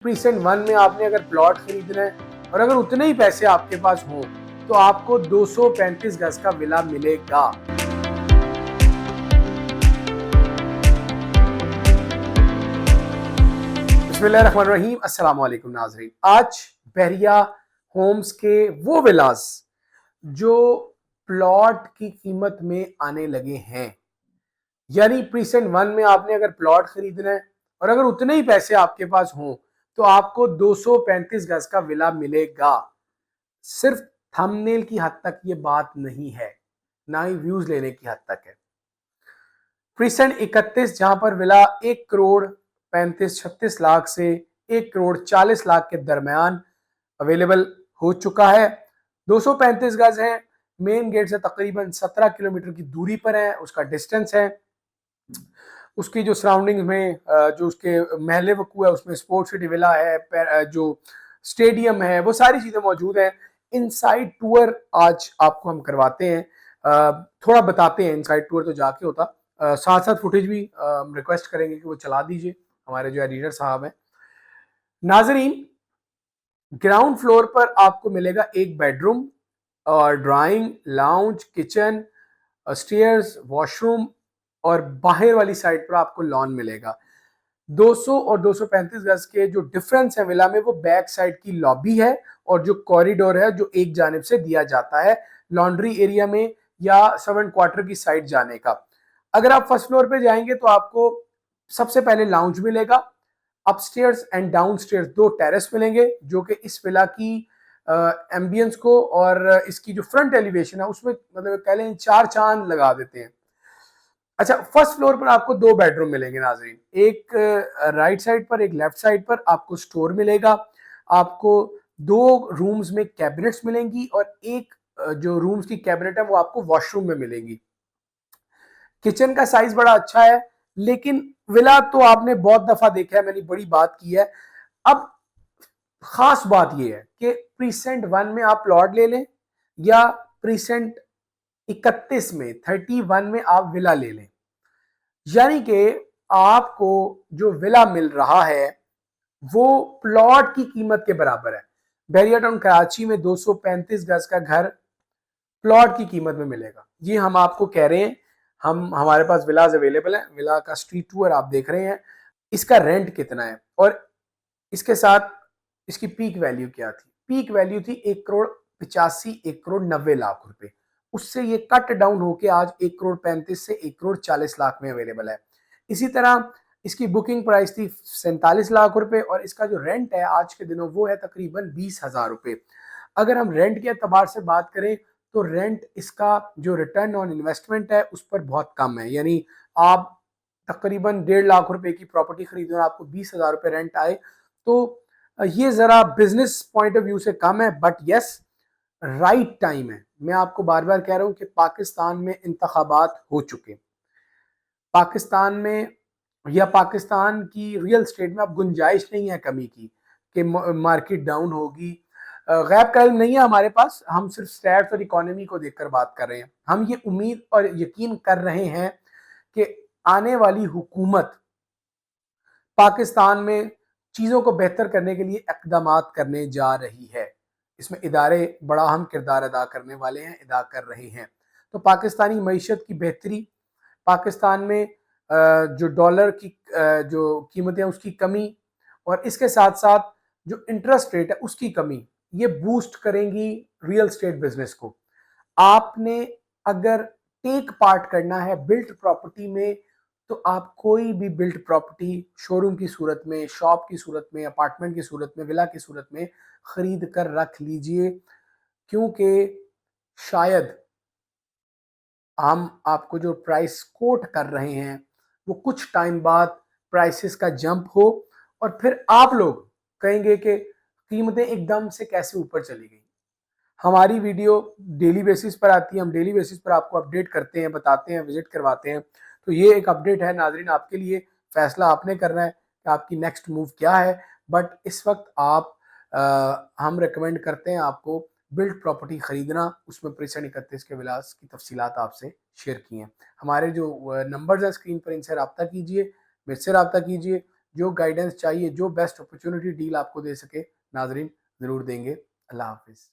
Precinct one में आपने अगर प्लॉट खरीदना है और अगर उतने ही पैसे आपके पास हों तो आपको 235 गज का विला मिलेगा। बिस्मिल्लाहिर्रहमानिर्रहीम, अस्सलाम वालेकुम नाज़रीन। आज बहरिया होम्स के वो विलास जो प्लॉट की कीमत में आने लगे हैं, यानी प्रीसेंट वन में आपने अगर प्लॉट खरीदना है और अगर उतने ही पैसे आपके पास हों तो आपको 235 गज का विला मिलेगा। सिर्फ थंबनेल की हद तक ये बात नहीं है, ना ही व्यूज लेने की हद तक है। प्रीसेंट 31 जहां पर विला 1 करोड़ 35-36 लाख से 1 करोड़ 40 लाख के दरमियान अवेलेबल हो चुका है। 235 गज है, मेन गेट से तकरीबन 17 किलोमीटर की दूरी पर है, उसका डिस्टेंस है। उसकी जो सराउंडिंग में जो उसके महले वकू है उसमें स्पोर्ट्स सिटी विला है, जो स्टेडियम है, वो सारी चीजें मौजूद हैं। इनसाइड टूर आज आपको हम करवाते हैं, थोड़ा बताते हैं। इनसाइड टूर तो जाके होता, साथ साथ फुटेज भी रिक्वेस्ट करेंगे कि वो चला दीजिए, हमारे जो एडिटर साहब हैं। नाजरीन, ग्राउंड फ्लोर पर आपको मिलेगा एक बेडरूम और drawing, lounge, kitchen, stairs, washroom और बाहर वाली साइड पर आपको लॉन मिलेगा। 200 और 235 गज के जो डिफरेंस है विला में, वो बैक साइड की लॉबी है और जो कॉरिडोर है जो एक जानिब से दिया जाता है लॉन्ड्री एरिया में या सर्वेंट क्वार्टर की साइड जाने का। अगर आप फर्स्ट फ्लोर पे जाएंगे तो आपको सबसे पहले लाउंज मिलेगा, अपस्टेयर्स एंड डाउनस्टेयर्स 2 टेरेस मिलेंगे जो कि इस विला की एम्बियंस को और इसकी जो फ्रंट एलिवेशन है उसमें मतलब कह लें 4 चांद लगा देते हैं। अच्छा, फर्स्ट फ्लोर पर आपको 2 बेडरूम मिलेंगे नाजरीन, एक राइट साइड पर, एक लेफ्ट साइड पर आपको स्टोर मिलेगा। आपको 2 रूम्स में कैबिनेट्स मिलेंगी और एक जो रूम्स की कैबिनेट है वो आपको वॉशरूम में मिलेंगी। किचन का साइज बड़ा अच्छा है, लेकिन विला तो आपने बहुत दफा देखा है, मैंने बड़ी बात की है। अब खास बात यह है कि प्रीसेंट वन में आप प्लॉट ले लें या प्रीसेंट 31 में 31 में आप विला ले लें, यानी कि आपको जो विला मिल रहा है वो प्लॉट की कीमत के बराबर है। बैरिया टाउन कराची में 235 गज का घर प्लॉट की कीमत में मिलेगा। ये हम आपको कह रहे हैं, हमारे पास विलाज अवेलेबल है। विला का स्ट्रीट टूर आप देख रहे हैं, इसका रेंट कितना है और इसके साथ इसकी पीक वैल्यू क्या थी। पीक वैल्यू थी 1 करोड़ 85, 1 करोड़ 90 लाख रुपए। उससे ये कट डाउन होके आज 1 करोड़ 35 से 1 करोड़ 40 लाख में अवेलेबल है। इसी तरह इसकी बुकिंग प्राइस थी 47 लाख रुपए और इसका जो रेंट है आज के दिनों वो है तकरीबन 20,000 रुपए। अगर हम रेंट के एतबार से बात करें तो रेंट इसका जो रिटर्न ऑन इन्वेस्टमेंट है उस पर बहुत कम है, यानी आप तकरीबन 1.5 लाख रुपए की प्रॉपर्टी खरीदे और आपको 20,000 रुपए रेंट आए तो ये जरा बिजनेस पॉइंट ऑफ व्यू से कम है, बट यस राइट टाइम है। मैं आपको बार बार कह रहा हूं कि पाकिस्तान में इंतखाबात हो चुके, पाकिस्तान में या पाकिस्तान की रियल स्टेट में अब गुंजाइश नहीं है कमी की कि मार्केट डाउन होगी। गैब का इल्म नहीं है हमारे पास, हम सिर्फ स्टैट्स और इकोनॉमी को देखकर बात कर रहे हैं। हम ये उम्मीद और यकीन कर रहे हैं कि आने वाली हुकूमत पाकिस्तान में चीज़ों को बेहतर करने के लिए इकदाम करने जा रही है। इसमें इदारे बड़ा अहम किरदार अदा करने वाले हैं, अदा कर रहे हैं। तो पाकिस्तानी मईशत की बेहतरी, पाकिस्तान में जो डॉलर की जो कीमतें हैं उसकी कमी और इसके साथ साथ जो इंटरेस्ट रेट है उसकी कमी, ये बूस्ट करेंगी रियल स्टेट बिजनेस को। आपने अगर टेक पार्ट करना है बिल्ट प्रॉपर्टी में तो आप कोई भी बिल्ट प्रॉपर्टी शोरूम की सूरत में, शॉप की सूरत में, अपार्टमेंट की सूरत में, विला की सूरत में खरीद कर रख लीजिए, क्योंकि शायद हम आपको जो प्राइस कोट कर रहे हैं वो कुछ टाइम बाद प्राइसेस का जंप हो और फिर आप लोग कहेंगे कि कीमतें एकदम से कैसे ऊपर चली गई। हमारी वीडियो डेली बेसिस पर आती है, हम डेली बेसिस पर आपको अपडेट करते हैं, बताते हैं, विजिट करवाते हैं। तो ये एक अपडेट है नाजरीन आपके लिए, फैसला आपने करना है कि आपकी नेक्स्ट मूव क्या है। बट इस वक्त हम रिकमेंड करते हैं आपको बिल्ड प्रॉपर्टी खरीदना, उसमें प्रीसेंट 31 के विलास की तफसीलात आपसे शेयर की हैं। हमारे जो नंबर्स हैं स्क्रीन पर, इनसे रब्ता कीजिए, मुझसे रब्ता कीजिए। जो गाइडेंस चाहिए, जो बेस्ट अपॉर्चुनिटी डील आपको दे सके नाजरीन ज़रूर देंगे। अल्लाह हाफ़िज़।